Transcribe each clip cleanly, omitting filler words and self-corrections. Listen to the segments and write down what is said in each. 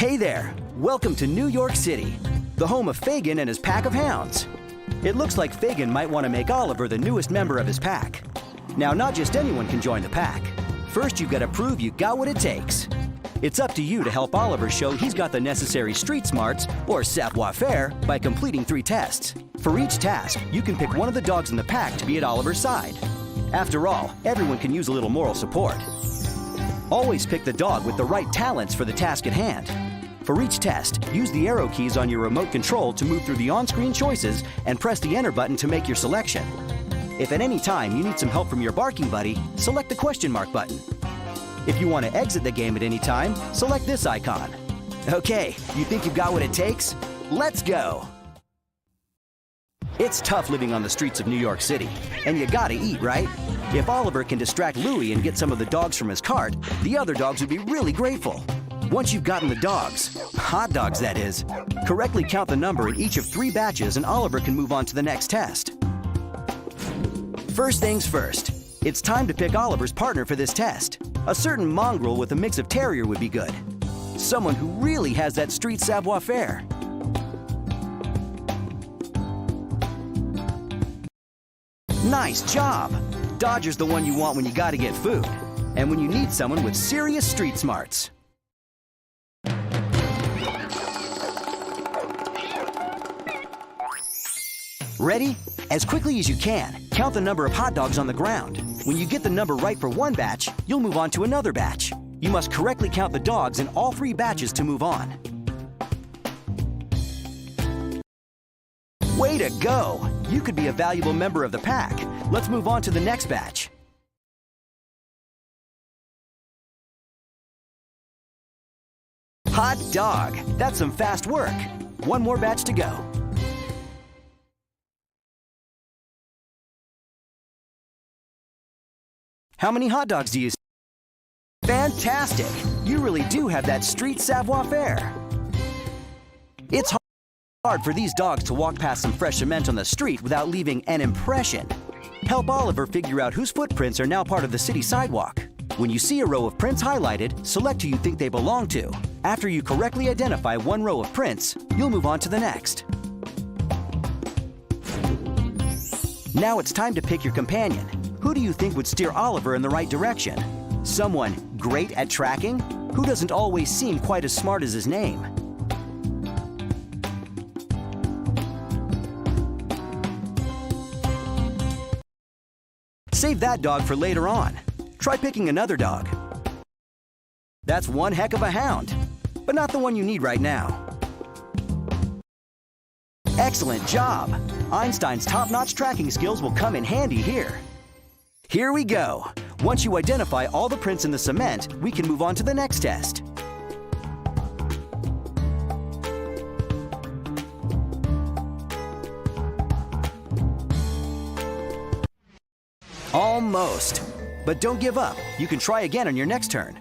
Hey there! Welcome to New York City, the home of Fagin and his pack of hounds. It looks like Fagin might want to make Oliver the newest member of his pack. Now, not just anyone can join the pack. First, you've got to prove you got what it takes. It's up to you to help Oliver show he's got the necessary street smarts, or savoir-fare, by completing 3 tests. For each task, you can pick one of the dogs in the pack to be at Oliver's side. After all, everyone can use a little moral support. Always pick the dog with the right talents for the task at hand. For each test, use the arrow keys on your remote control to move through the on-screen choices and press the enter button to make your selection. If at any time you need some help from your barking buddy, select the question mark button. If you want to exit the game at any time, select this icon. Okay, you think you've got what it takes? Let's go! It's tough living on the streets of New York City, and you gotta eat, right? If Oliver can distract Louie and get some of the dogs from his cart, the other dogs would be really grateful. Once you've gotten the dogs, hot dogs that is, correctly count the number in each of 3 batches and Oliver can move on to the next test. First things first, it's time to pick Oliver's partner for this test. A certain mongrel with a mix of terrier would be good. Someone who really has that street savoir-faire. Nice job! Dodger's the one you want when you gotta get food, and when you need someone with serious street smarts. Ready? As quickly as you can, count the number of hot dogs on the ground. When you get the number right for one batch, you'll move on to another batch. You must correctly count the dogs in all 3 batches to move on. Way to go! You could be a valuable member of the pack. Let's move on to the next batch. Hot dog! That's some fast work. One more batch to go. How many hot dogs do you see? Fantastic! You really do have that street savoir-faire. It's hard for these dogs to walk past some fresh cement on the street without leaving an impression. Help Oliver figure out whose footprints are now part of the city sidewalk. When you see a row of prints highlighted, select who you think they belong to. After you correctly identify one row of prints, you'll move on to the next. Now it's time to pick your companion. Who do you think would steer Oliver in the right direction? Someone great at tracking? Who doesn't always seem quite as smart as his name? Save that dog for later on. Try picking another dog. That's one heck of a hound, but not the one you need right now. Excellent job! Einstein's top-notch tracking skills will come in handy here. Here we go. Once you identify all the prints in the cement, we can move on to the next test. Almost. But don't give up. You can try again on your next turn.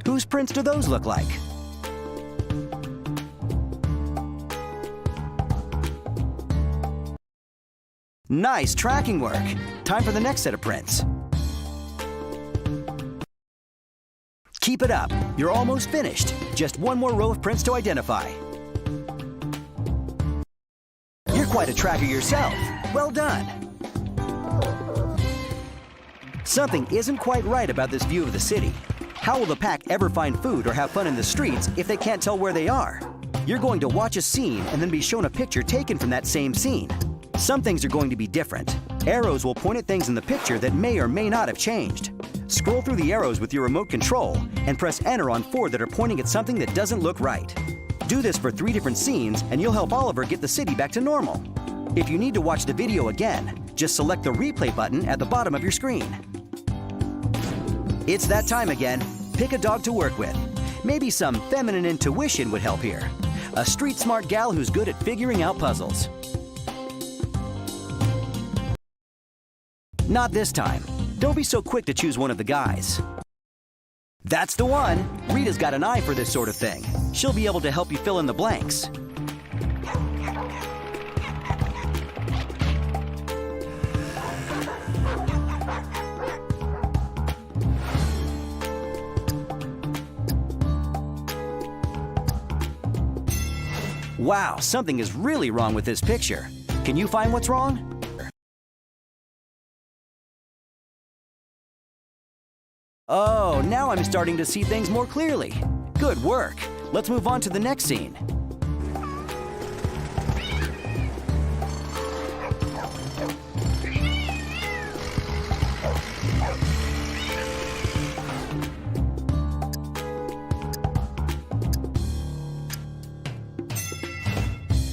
Whose prints do those look like? Nice tracking work. Time for the next set of prints. Keep it up. You're almost finished. Just one more row of prints to identify. You're quite a tracker yourself. Well done. Something isn't quite right about this view of the city. How will the pack ever find food or have fun in the streets if they can't tell where they are? You're going to watch a scene and then be shown a picture taken from that same scene. Some things are going to be different. Arrows will point at things in the picture that may or may not have changed. Scroll through the arrows with your remote control and press enter on 4 that are pointing at something that doesn't look right. Do this for 3 different scenes and you'll help Oliver get the city back to normal. If you need to watch the video again, just select the replay button at the bottom of your screen. It's that time again. Pick a dog to work with. Maybe some feminine intuition would help here. A street smart gal who's good at figuring out puzzles. Not this time. Don't be so quick to choose one of the guys. That's the one! Rita's got an eye for this sort of thing. She'll be able to help you fill in the blanks. Wow, something is really wrong with this picture. Can you find what's wrong? Oh, now I'm starting to see things more clearly. Good work. Let's move on to the next scene.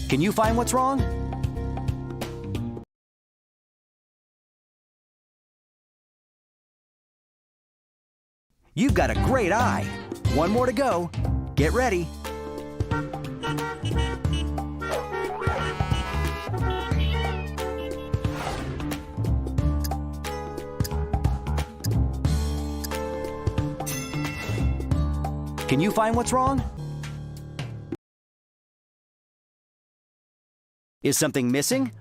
Can you find what's wrong? You've got a great eye. One more to go. Get ready. Can you find what's wrong? Is something missing?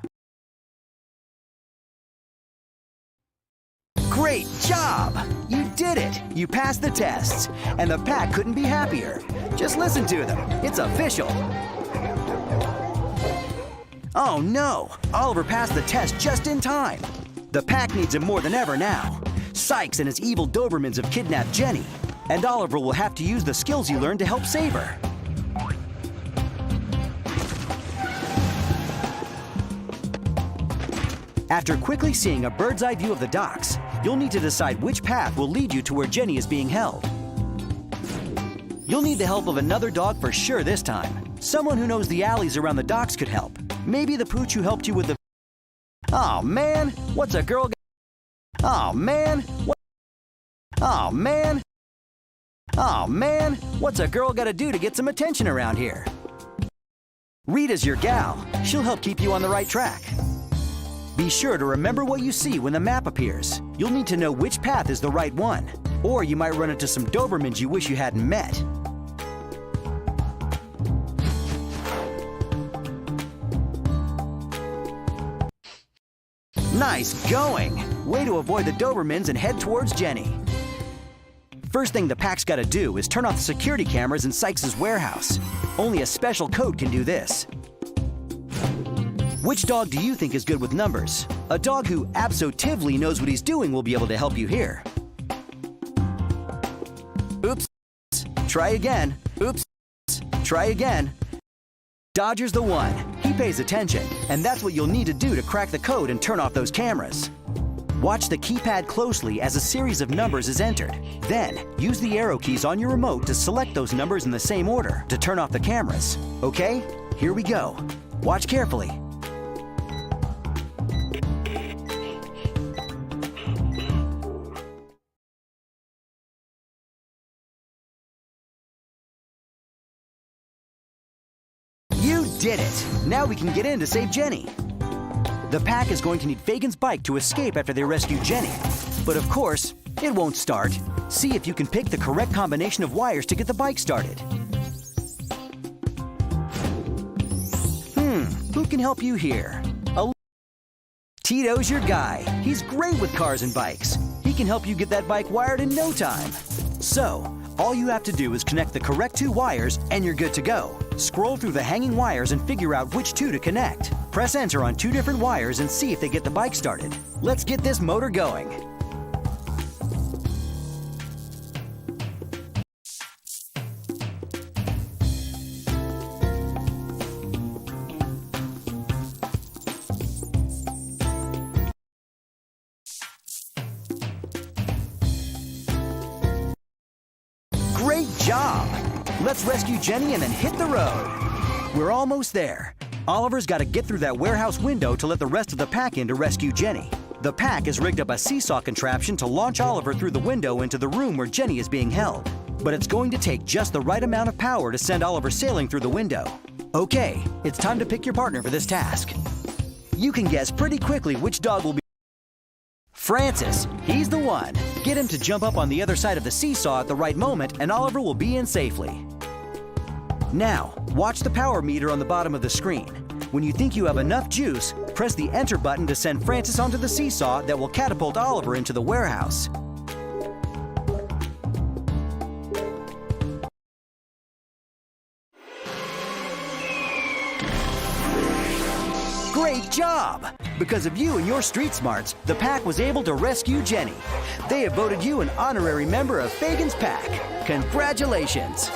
Great job! You did it! You passed the tests, and the pack couldn't be happier. Just listen to them. It's official. Oh no! Oliver passed the test just in time. The pack needs him more than ever now. Sykes and his evil Dobermans have kidnapped Jenny, and Oliver will have to use the skills he learned to help save her. After quickly seeing a bird's eye view of the docks, you'll need to decide which path will lead you to where Jenny is being held. You'll need the help of another dog for sure this time. Someone who knows the alleys around the docks could help. Maybe the pooch who helped you with the... Oh man, what's a girl... Oh man, what... Oh man... Oh man, what's a girl gotta do to get some attention around here? Rita's your gal. She'll help keep you on the right track. Be sure to remember what you see when the map appears. You'll need to know which path is the right one, or you might run into some Dobermans you wish you hadn't met. Nice going! Way to avoid the Dobermans and head towards Jenny. First thing the pack's gotta do is turn off the security cameras in Sykes' warehouse. Only a special code can do this. Which dog do you think is good with numbers? A dog who absolutely knows what he's doing will be able to help you here. Oops. Try again. Oops. Try again. Dodger's the one. He pays attention, and that's what you'll need to do to crack the code and turn off those cameras. Watch the keypad closely as a series of numbers is entered. Then, use the arrow keys on your remote to select those numbers in the same order to turn off the cameras. Okay? Here we go. Watch carefully. You did it! Now we can get in to save Jenny. The pack is going to need Fagin's bike to escape after they rescue Jenny. But of course, it won't start. See if you can pick the correct combination of wires to get the bike started. Who can help you here? Tito's your guy. He's great with cars and bikes. He can help you get that bike wired in no time. So, all you have to do is connect the correct two wires and you're good to go. Scroll through the hanging wires and figure out which two to connect. Press enter on two different wires and see if they get the bike started. Let's get this motor going. Great job! Let's rescue Jenny and then hit the road. We're almost there. Oliver's got to get through that warehouse window to let the rest of the pack in to rescue Jenny. The pack has rigged up a seesaw contraption to launch Oliver through the window into the room where Jenny is being held. But it's going to take just the right amount of power to send Oliver sailing through the window. Okay, it's time to pick your partner for this task. You can guess pretty quickly which dog will be Francis. He's the one. Get him to jump up on the other side of the seesaw at the right moment and Oliver will be in safely. Now, watch the power meter on the bottom of the screen. When you think you have enough juice, press the enter button to send Francis onto the seesaw that will catapult Oliver into the warehouse. Great job! Because of you and your street smarts, the pack was able to rescue Jenny. They have voted you an honorary member of Fagin's pack. Congratulations!